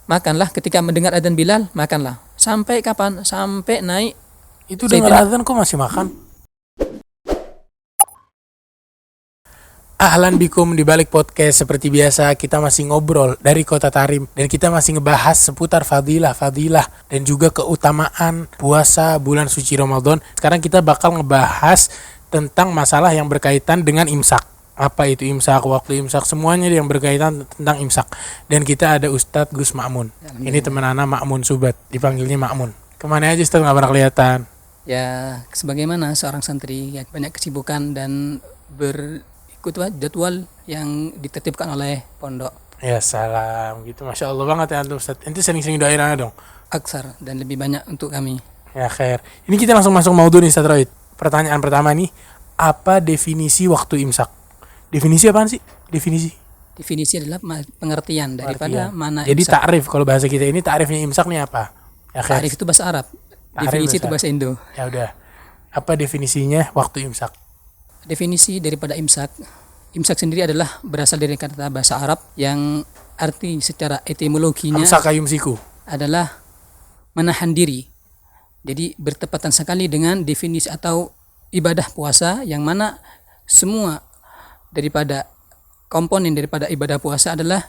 Makanlah ketika mendengar adzan Bilal, makanlah. Sampai kapan? Sampai naik. Itu dengar adzan kok masih makan? Ahlan bikum di balik podcast. Seperti biasa kita masih ngobrol dari Kota Tarim dan kita masih ngebahas seputar fadilah dan juga keutamaan puasa bulan suci Ramadan. Sekarang kita bakal ngebahas tentang masalah yang berkaitan dengan imsak. Apa itu imsak, waktu imsak, semuanya yang berkaitan tentang imsak. Dan kita ada Ustadz Gus Ma'mun. Ini teman anak Ma'mun Subat, dipanggilnya Ma'mun. Kemana aja Ustadz, nggak pernah kelihatan? Ya, sebagaimana seorang santri yang banyak kesibukan dan berikut jadwal yang ditertibkan oleh pondok. Ya salam, gitu. Masya Allah banget ya Antum Ustadz. Ente sering-sering doain dong. Aksar dan lebih banyak untuk kami. Ya khair. Ini kita langsung masuk maudhu nih Ustadz Rohid. Pertanyaan pertama nih, apa definisi waktu imsak? Definisi apaan sih? Definisi adalah pengertian daripada mana Jadi imsak. ta'rif, kalau bahasa kita ini ta'rifnya imsak nih apa? Ya khair. Ta'rif itu bahasa Arab. Ta'rif Definisi bahasa itu bahasa Indo. Ya udah. Apa definisinya waktu imsak? Definisi daripada imsak. Imsak sendiri adalah berasal dari kata bahasa Arab yang arti secara etimologinya Amsaka yumsiku. adalah menahan diri. Jadi bertepatan sekali dengan definisi atau ibadah puasa yang mana semua daripada komponen daripada ibadah puasa adalah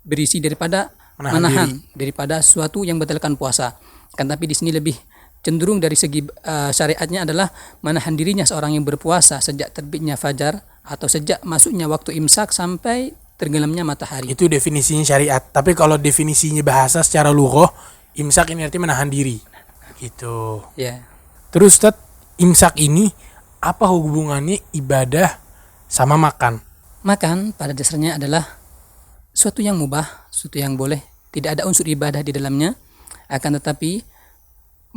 berisi daripada menahan daripada sesuatu yang membatalkan puasa. Kan tapi di sini lebih cenderung dari segi syariatnya adalah menahan dirinya seorang yang berpuasa sejak terbitnya fajar atau sejak masuknya waktu imsak sampai tenggelamnya matahari. Itu definisinya syariat. Tapi kalau definisinya bahasa secara lughah, imsak ini artinya menahan diri. Gitu. Ya. Terus Ustaz, imsak ini apa hubungannya ibadah sama makan? Makan pada dasarnya adalah suatu yang mubah, suatu yang boleh, tidak ada unsur ibadah di dalamnya. Akan tetapi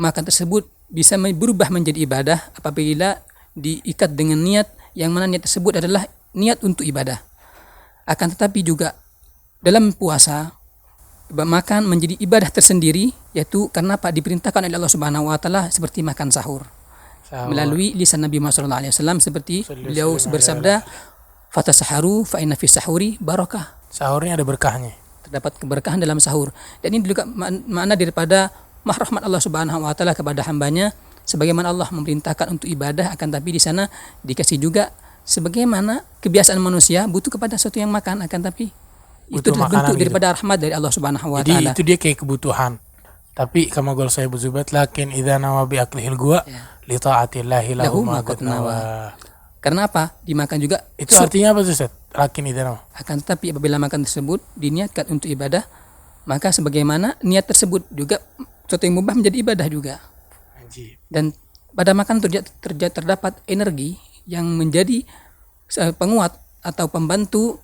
makan tersebut bisa berubah menjadi ibadah apabila diikat dengan niat yang mana niat tersebut adalah niat untuk ibadah. Akan tetapi juga dalam puasa makan menjadi ibadah tersendiri, yaitu karena apa diperintahkan oleh Allah Subhanahu wa taala seperti makan sahur. Melalui lisan Nabi Muhammad SAW seperti beliau bersabda, "Fatasaharu fa inna fi sahuri barakah." Sahurnya ada berkahnya. Terdapat keberkahan dalam sahur. Dan ini juga makna daripada rahmat Allah Subhanahu wa taala kepada hambanya, sebagaimana Allah memerintahkan untuk ibadah, akan tapi di sana dikasih juga sebagaimana kebiasaan manusia butuh kepada sesuatu yang makan, akan tapi itu adalah bentuk daripada rahmat dari Allah Subhanahu wa taala. Jadi itu dia kayak kebutuhan. Tapi kama qala Syekh Zubat, lakin idza nawa bi aklihil gua li taatillahi lahu ma qad nawa. Karena apa? Dimakan juga. Itu artinya apa Ustaz? Lakin idza nawa. Akan tetapi apabila makan tersebut diniatkan untuk ibadah, maka sebagaimana niat tersebut juga sesuatu yang mubah menjadi ibadah juga. Dan pada makan terdapat energi yang menjadi penguat atau pembantu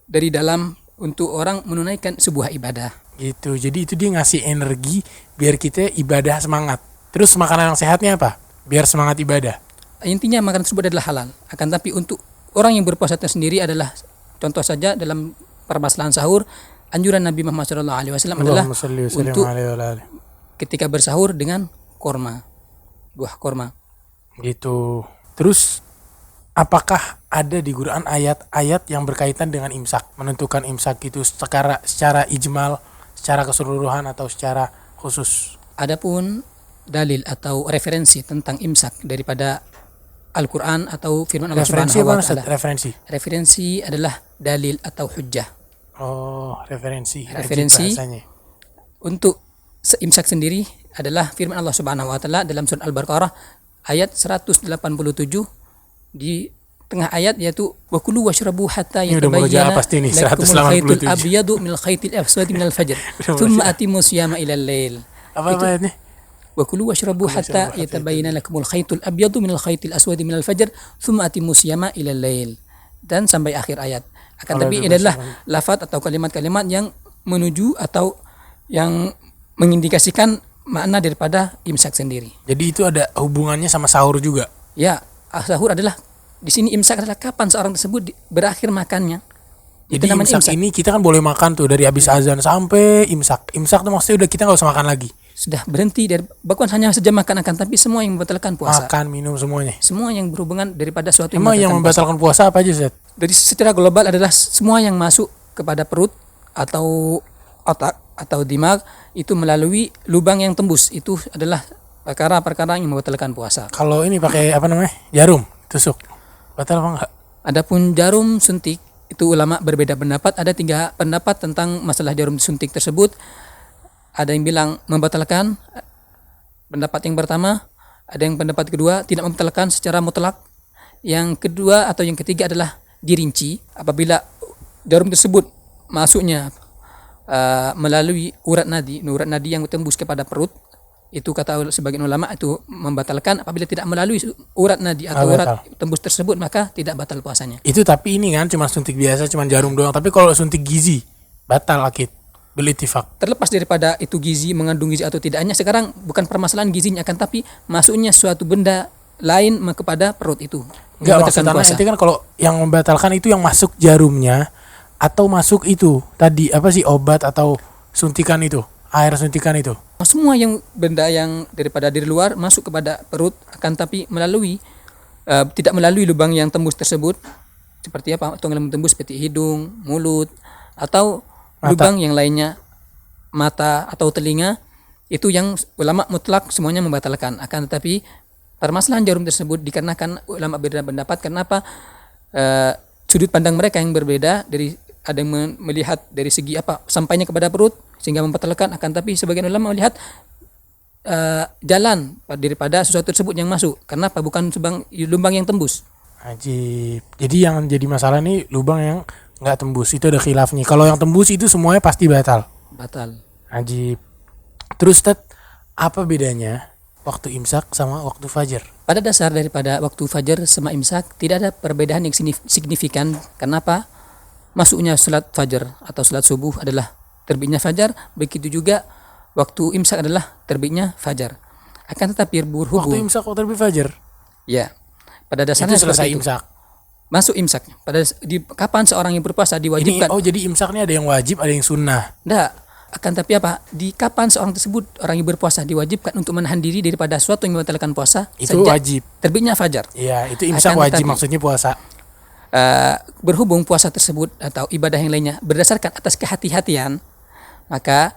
dari dalam untuk orang menunaikan sebuah ibadah. Gitu. Jadi itu dia ngasih energi biar kita ibadah semangat. Terus makanan yang sehatnya apa? Biar semangat ibadah. Intinya makanan tersebut adalah halal. Akan tapi untuk orang yang berpuasa sendiri adalah, contoh saja dalam permasalahan sahur, anjuran Nabi Muhammad SAW adalah untuk ketika bersahur dengan korma, buah korma. Gitu. Terus apakah ada di Quran ayat-ayat yang berkaitan dengan imsak, menentukan imsak itu secara ijmal, secara keseluruhan atau secara khusus? Adapun dalil atau referensi tentang imsak daripada Al-Quran atau firman Allah Subhanahu wa taala. Referensi adalah dalil atau hujjah. Oh, referensi. Untuk imsak sendiri adalah firman Allah Subhanahu wa taala dalam surah Al-Baqarah ayat 187 di tengah ayat, yaitu wa kulu washrabu hatta yatabayyana lakumul khaytul abyadu minal khaytil aswadi minal fajr thumma atimmu siyama ilal lail. Apa ayatnya? Wa kulu washrabu hatta yatabayyana lakumul khaytul abyadu minal khaytil aswadi minal fajr thumma atimmu siyama ilal lail, dan sampai akhir ayat. Akan tapi ini adalah lafaz atau kalimat-kalimat yang menuju atau yang mengindikasikan makna daripada imsak sendiri. Jadi itu ada hubungannya sama sahur juga. Ya, sahur adalah di sini imsak adalah kapan seorang tersebut berakhir makannya. Jadi imsak ini kita kan boleh makan tuh dari habis azan sampai imsak. Imsak tuh maksudnya udah kita nggak usah makan lagi. Sudah berhenti dari bukan hanya saja makan, akan tapi semua yang membatalkan puasa. Makan, minum semuanya. Semua yang berhubungan daripada suatu yang membatalkan puasa apa aja Zat? Dari secara global adalah semua yang masuk kepada perut atau otak atau dimag itu melalui lubang yang tembus. Itu adalah perkara-perkara yang membatalkan puasa. Kalau ini pakai apa namanya? Jarum tusuk. Batal apa enggak? Adapun jarum suntik itu ulama berbeda pendapat. Ada 3 pendapat tentang masalah jarum suntik tersebut. Ada yang bilang membatalkan, pendapat yang pertama. Ada yang pendapat kedua tidak membatalkan secara mutlak. Yang kedua atau yang ketiga adalah dirinci apabila jarum tersebut masuknya melalui urat nadi yang tembus kepada perut. Itu kata sebagian ulama itu membatalkan. Apabila tidak melalui urat nadi atau urat tembus tersebut maka tidak batal puasanya. Itu tapi ini kan cuma suntik biasa, cuma jarum doang. Tapi kalau suntik gizi batal akid bil ittifaq. Terlepas daripada itu gizi, mengandung gizi atau tidaknya, sekarang bukan permasalahan gizinya, akan tapi masuknya suatu benda lain kepada perut itu. Enggak, maksudnya nanti kan kalau yang membatalkan itu yang masuk jarumnya atau masuk itu tadi apa sih, obat atau suntikan itu, air suntikan itu. Semua yang benda yang daripada dari luar masuk kepada perut, akan tapi melalui tidak melalui lubang yang tembus tersebut, seperti apa, atau yang tembus seperti hidung, mulut, atau lubang yang lainnya, mata atau telinga, itu yang ulama mutlak semuanya membatalkan. Akan tetapi permasalahan jarum tersebut dikarenakan ulama berbeda pendapat. Kenapa? Sudut pandang mereka yang berbeda. Ada yang melihat dari segi sampainya kepada perut sehingga membatalkan. Akan tapi sebagian ulama melihat jalan daripada sesuatu tersebut yang masuk. Kenapa? Bukan lubang yang tembus. Ajib. Jadi yang jadi masalah nih lubang yang nggak tembus, itu ada khilafnya. Kalau yang tembus itu semuanya pasti batal. Ajib. Terus apa bedanya waktu imsak sama waktu fajar? Pada dasar daripada waktu fajar sama imsak tidak ada perbedaan yang signifikan. Kenapa? Masuknya salat fajar atau salat subuh adalah terbitnya fajar, begitu juga waktu imsak adalah terbitnya fajar. Akan tetapi berhubung waktu imsak waktu terbit fajar. Ya. Pada dasarnya itu selesai imsak. Masuk imsak. Kapan seorang yang berpuasa diwajibkan? Jadi imsaknya ada yang wajib, ada yang sunnah. Tidak. Akan tapi di kapan seorang tersebut, orang yang berpuasa, diwajibkan untuk menahan diri daripada sesuatu yang membatalkan puasa? Itu wajib. Terbitnya fajar. Iya, itu imsak wajib, maksudnya puasa. Berhubung puasa tersebut atau ibadah yang lainnya berdasarkan atas kehati-hatian, maka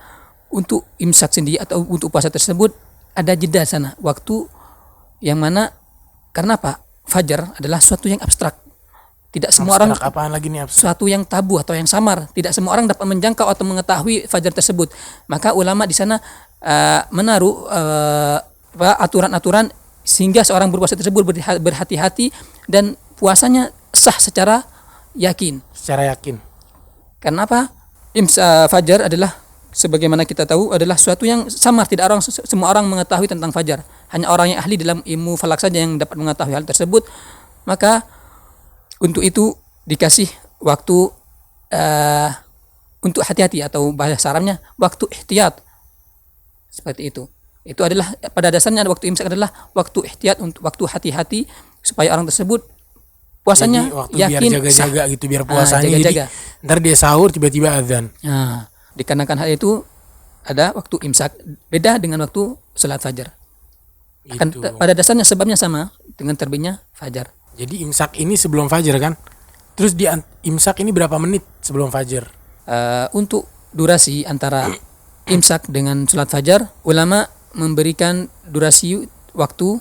untuk imsak sendiri atau untuk puasa tersebut ada jeda sana, waktu yang mana, karena apa? Fajar adalah suatu yang abstrak. Tidak semua orang, apaan lagi nih abstrak? Suatu yang tabu atau yang samar. Tidak semua orang dapat menjangkau atau mengetahui fajar tersebut. Maka ulama di sana menaruh aturan-aturan sehingga seorang berpuasa tersebut berhati-hati dan puasanya sah secara yakin. Kenapa? Fajar adalah, sebagaimana kita tahu, adalah suatu yang samar. Tidak semua orang mengetahui tentang fajar. Hanya orang yang ahli dalam ilmu falak saja yang dapat mengetahui hal tersebut. Maka untuk itu dikasih waktu untuk hati-hati, atau bahasa Arabnya waktu ihtiyat. Seperti itu. Itu adalah pada dasarnya waktu imsak adalah waktu ihtiyat, untuk waktu hati-hati supaya orang tersebut puasanya yakin, biar jaga-jaga gitu, biar puasanya jaga-jaga. Jadi ntar dia sahur tiba-tiba azan. Dikarenakan hal itu ada waktu imsak, beda dengan waktu salat fajar. Pada dasarnya sebabnya sama dengan terbitnya fajar. Jadi imsak ini sebelum fajar kan? Terus di imsak ini berapa menit sebelum fajar? Untuk durasi antara imsak dengan salat fajar, ulama memberikan durasi waktu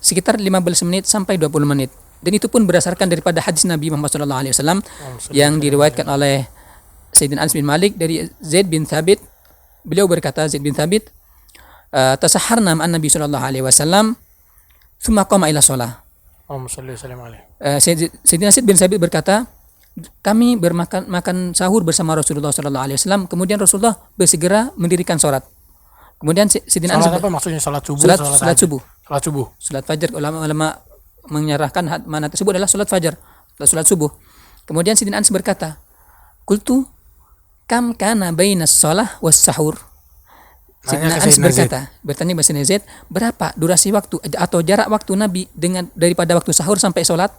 sekitar 15 menit sampai 20 menit. Dan itu pun berdasarkan daripada hadis Nabi Muhammad SAW yang diriwayatkan oleh Sayyidina Anas bin Malik dari Zaid bin Thabit. Beliau berkata, Zaid bin Thabit, tasaharna ma'an Nabi SAW thumma qama ila shalah. Sayyidina Zaid bin Thabit berkata, kami makan sahur bersama Rasulullah SAW, kemudian Rasulullah bersegera mendirikan sholat. Kemudian Sayyidina Anas, apa maksudnya? Sholat subuh? Sholat subuh. Sholat fajar. Ulama menyerahkan mana tersebut adalah sholat fajar, sholat subuh. Kemudian Sayyidina Anas berkata, qultu kam kana bainas shalah was sahur. Sayyidina Anas bertanya kepada Sayyidina Zaid, berapa durasi waktu atau jarak waktu Nabi daripada waktu sahur sampai sholat?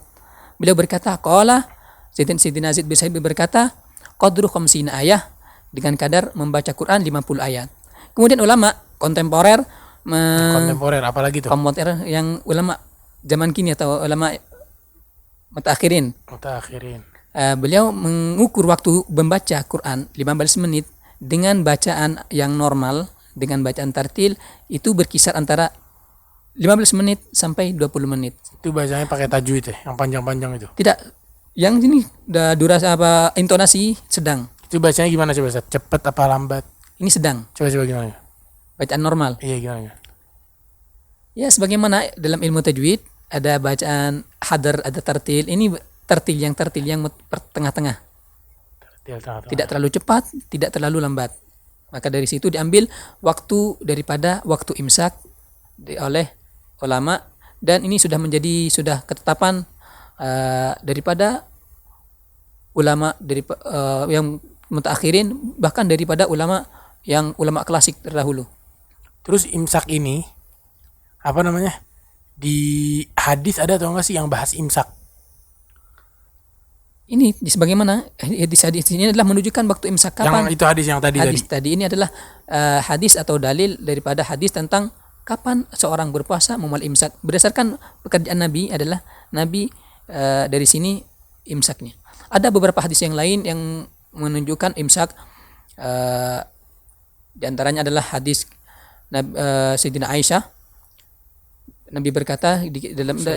Beliau berkata, qala, Sayyidina Zaid bin Sabit berkata, qadru 50 ayah, dengan kadar membaca Quran 50 ayat. Kemudian ulama kontemporer apalagi tuh? Kontemporer yang ulama zaman kini atau ulama mutakhirin. Beliau mengukur waktu membaca Quran 15 menit dengan bacaan yang normal, dengan bacaan tartil itu berkisar antara 15 menit sampai 20 menit. Itu bacanya pakai tajwid ya, yang panjang-panjang itu. Tidak, yang ini durasi apa intonasi sedang. Itu bacanya gimana coba Ustaz? Cepet apa lambat? Ini sedang, Coba gimana? bacaan normal. Iya gimana? Ya sebagaimana dalam ilmu tajwid ada bacaan hadar, ada tartil. Ini tartil yang tengah-tengah. Tidak terlalu cepat, tidak terlalu lambat. Maka dari situ diambil waktu daripada waktu imsak oleh ulama, dan ini sudah ketetapan daripada ulama yang mutaakhirin, bahkan daripada ulama klasik terdahulu. Terus imsak ini apa namanya? Di hadis ada atau enggak sih yang bahas imsak? Ini sebagaimana hadis ini adalah menunjukkan waktu imsak kapan. Yang itu hadis yang tadi. Hadis tadi ini adalah hadis atau dalil daripada hadis tentang kapan seorang berpuasa memulai imsak. Berdasarkan pekerjaan Nabi adalah Nabi dari sini imsaknya. Ada beberapa hadis yang lain yang menunjukkan imsak. Di antaranya adalah hadis Sayyidina Aisyah. Nabi berkata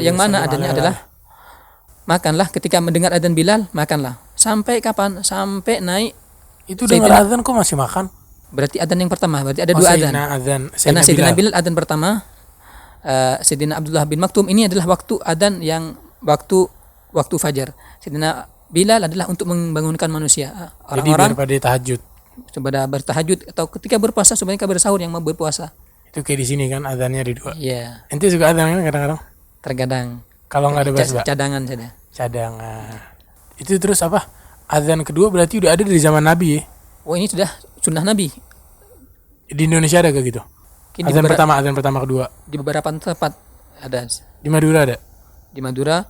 yang mana adanya adalah makanlah ketika mendengar adzan Bilal, makanlah. Sampai kapan? Sampai naik. Itu dengar adzan kok masih makan? Berarti adzan yang pertama, berarti ada dua adzan. Karena Sayyidina Bilal adzan pertama, Sayyidina Abdullah bin Maktum ini adalah waktu adzan yang waktu fajar. Sayyidina Bilal adalah untuk membangunkan manusia. Orang-orang pada tahajud. Sebenarnya bertahajud atau ketika berpuasa sebenarnya bersahur yang mau berpuasa. Itu kayak di sini kan adzannya di dua. Iya. Ente juga adzan kan kadang-kadang? Terkadang. Kalau nggak ada basbak. Cadangan saja. Cadangan. Itu terus apa? Adzan kedua berarti udah ada dari zaman Nabi ya? Oh ini sudah sunnah Nabi. Di Indonesia ada gak gitu? Adzan pertama, kedua. Di beberapa tempat ada. Di Madura ada? Di Madura,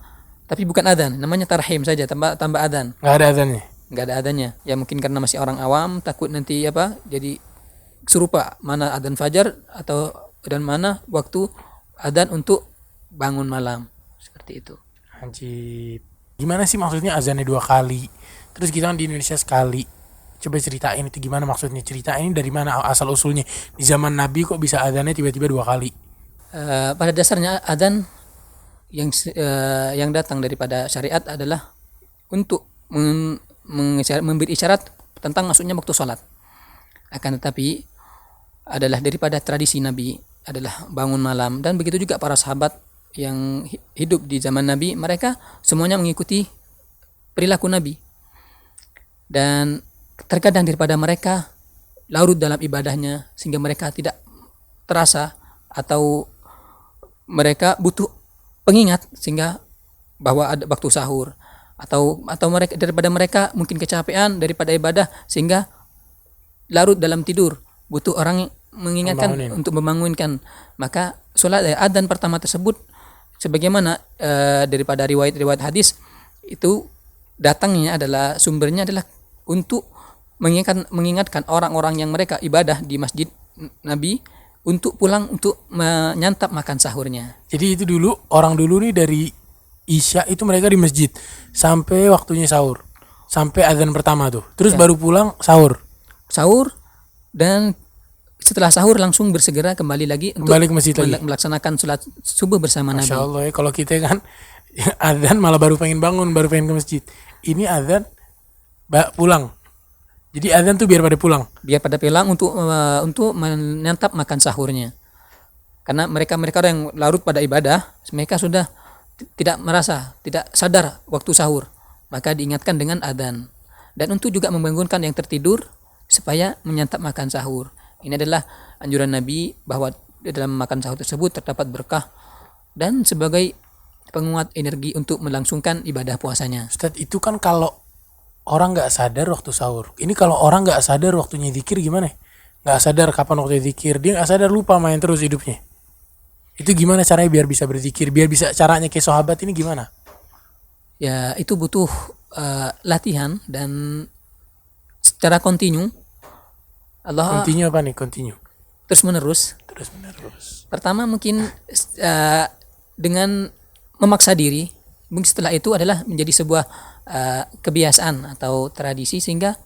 tapi bukan adzan, namanya tarhim saja, tambah adzan. Nggak ada adzannya? Nggak ada adzannya. Ya mungkin karena masih orang awam, takut nanti jadi serupa mana adzan fajar dan mana waktu adzan untuk bangun malam. Seperti itu. Anjir. Gimana sih maksudnya azannya 2 kali? Terus kita kan di Indonesia sekali. Coba ceritain itu gimana maksudnya? Ceritain dari mana asal usulnya? Di zaman Nabi kok bisa azannya tiba-tiba 2 kali? Pada dasarnya adzan yang datang daripada syariat adalah untuk memberi isyarat tentang masuknya waktu sholat. Akan tetapi adalah daripada tradisi Nabi adalah bangun malam, dan begitu juga para sahabat yang hidup di zaman Nabi, mereka semuanya mengikuti perilaku Nabi, dan terkadang daripada mereka larut dalam ibadahnya sehingga mereka tidak terasa atau mereka butuh pengingat sehingga bahwa ada waktu sahur, atau daripada mereka mungkin kecapean daripada ibadah sehingga larut dalam tidur, butuh orang yang mengingatkan untuk membangunkan. Maka sholat adzan pertama tersebut sebagaimana daripada riwayat hadis itu datangnya adalah sumbernya adalah untuk mengingatkan orang-orang yang mereka ibadah di masjid Nabi untuk pulang untuk menyantap makan sahurnya. Jadi itu orang dulu nih dari Isya itu mereka di masjid sampai waktunya sahur, sampai azan pertama tuh, terus baru pulang sahur, dan setelah sahur langsung bersegera kembali lagi untuk ke masjid melaksanakan sholat subuh bersama Nabi. Masya Allah ya, kalau kita kan azan malah baru pengen bangun, baru pengen ke masjid. Ini azan pulang. Jadi azan tuh biar pada pulang untuk menyantap makan sahurnya. Karena mereka yang larut pada ibadah, mereka sudah tidak sadar waktu sahur. Maka diingatkan dengan azan. Dan untuk juga membangunkan yang tertidur supaya menyantap makan sahur. Ini adalah anjuran Nabi bahwa dalam makan sahur tersebut terdapat berkah dan sebagai penguat energi untuk melangsungkan ibadah puasanya. Ustaz, itu kan kalau orang nggak sadar waktu sahur. Ini kalau orang nggak sadar waktunya zikir gimana? Nggak sadar kapan waktu zikir, dia nggak sadar, lupa main terus hidupnya. Itu gimana caranya biar bisa berzikir, biar bisa caranya kayak sahabat ini gimana? Ya itu butuh latihan dan secara kontinu. Kontinu apa nih? Kontinu terus menerus. Pertama mungkin dengan memaksa diri, mungkin setelah itu adalah menjadi sebuah kebiasaan atau tradisi sehingga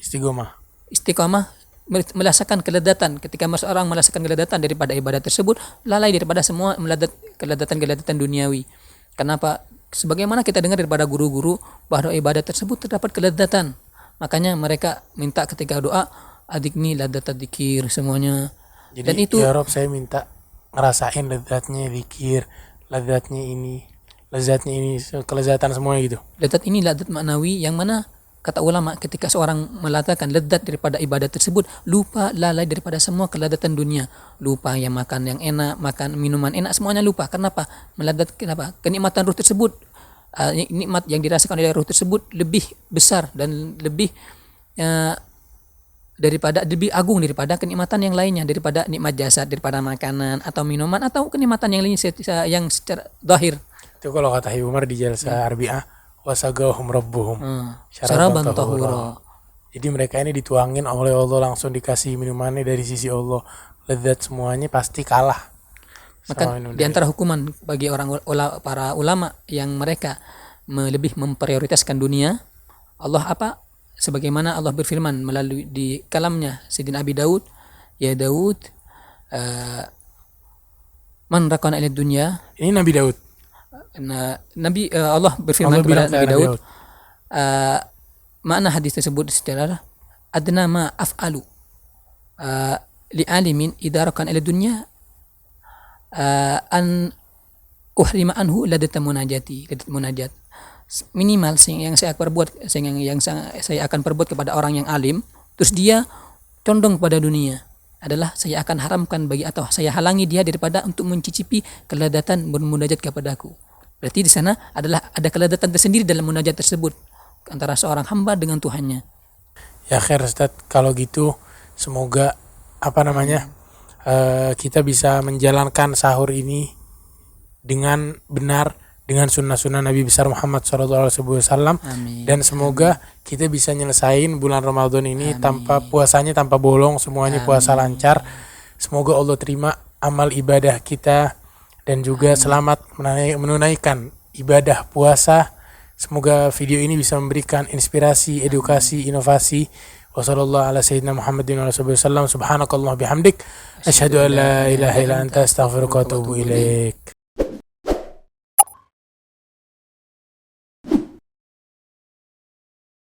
istiqomah. istiqamah merasakan keledatan. Ketika seorang merasakan keledatan daripada ibadah tersebut, lalai daripada semua keledatan duniawi. Kenapa? Sebagaimana kita dengar daripada guru-guru bahwa ibadah tersebut terdapat keledatan. Makanya mereka minta ketika doa, adikni ladat dzikir semuanya. Jadi Dan itu ya Rob, saya minta ngerasain lezatnya zikir, lezatnya ini, kelezatan semuanya gitu. ladat ini ladat maknawi, yang mana kata ulama ketika seorang meletakkan ledat daripada ibadah tersebut, lupa, lalai daripada semua keledatan dunia, lupa yang makan yang enak, makan minuman enak, semuanya lupa. Kenapa? Kenapa? Kenikmatan ruh tersebut, nikmat yang dirasakan oleh ruh tersebut lebih besar dan lebih lebih agung daripada kenikmatan yang lainnya, daripada nikmat jasad, daripada makanan atau minuman atau kenikmatan yang lainnya yang secara zahir. Itu kalau kata Habib Umar di Jalsa Arbi'ah, wasagahum rabbuhum syaraban tahura. Jadi mereka ini dituangin oleh Allah, langsung dikasih minumannya dari sisi Allah, lezat semuanya, pasti kalah. Maka di antara hukuman bagi para ulama yang mereka lebih memprioritaskan dunia, Allah apa? Sebagaimana Allah berfirman melalui di kalamnya Sayyidina Abi Daud, ya Daud, man rakana ila dunya. Ini Nabi Daud. Allah berfirman kepada Nabi Daud. Makna hadis tersebut secara adna ma af'alu li alimin idza rakana ila dunya an uhrima anhu ladat munajat. Minimal yang saya akan perbuat kepada orang yang alim, terus dia condong pada dunia, adalah saya akan haramkan atau saya halangi dia daripada untuk mencicipi keledatan bermunajat kepadaku. Berarti di sana ada keledatan tersendiri dalam munajat tersebut antara seorang hamba dengan Tuhannya. Ya khair Ustaz, kalau gitu semoga kita bisa menjalankan sahur ini dengan benar, dengan sunnah-sunnah Nabi besar Muhammad SAW. Dan semoga kita bisa nyelesain bulan Ramadan ini tanpa bolong, semuanya puasa lancar. Semoga Allah terima amal ibadah kita dan juga selamat menunaikan ibadah puasa. Semoga video ini bisa memberikan inspirasi, edukasi, inovasi. Wassallallahu ala sayyidina Muhammadin wa sallam. Subhanakallah bihamdik, asyhadu an la ilaha illa anta astaghfiruka wa atubu ilaik.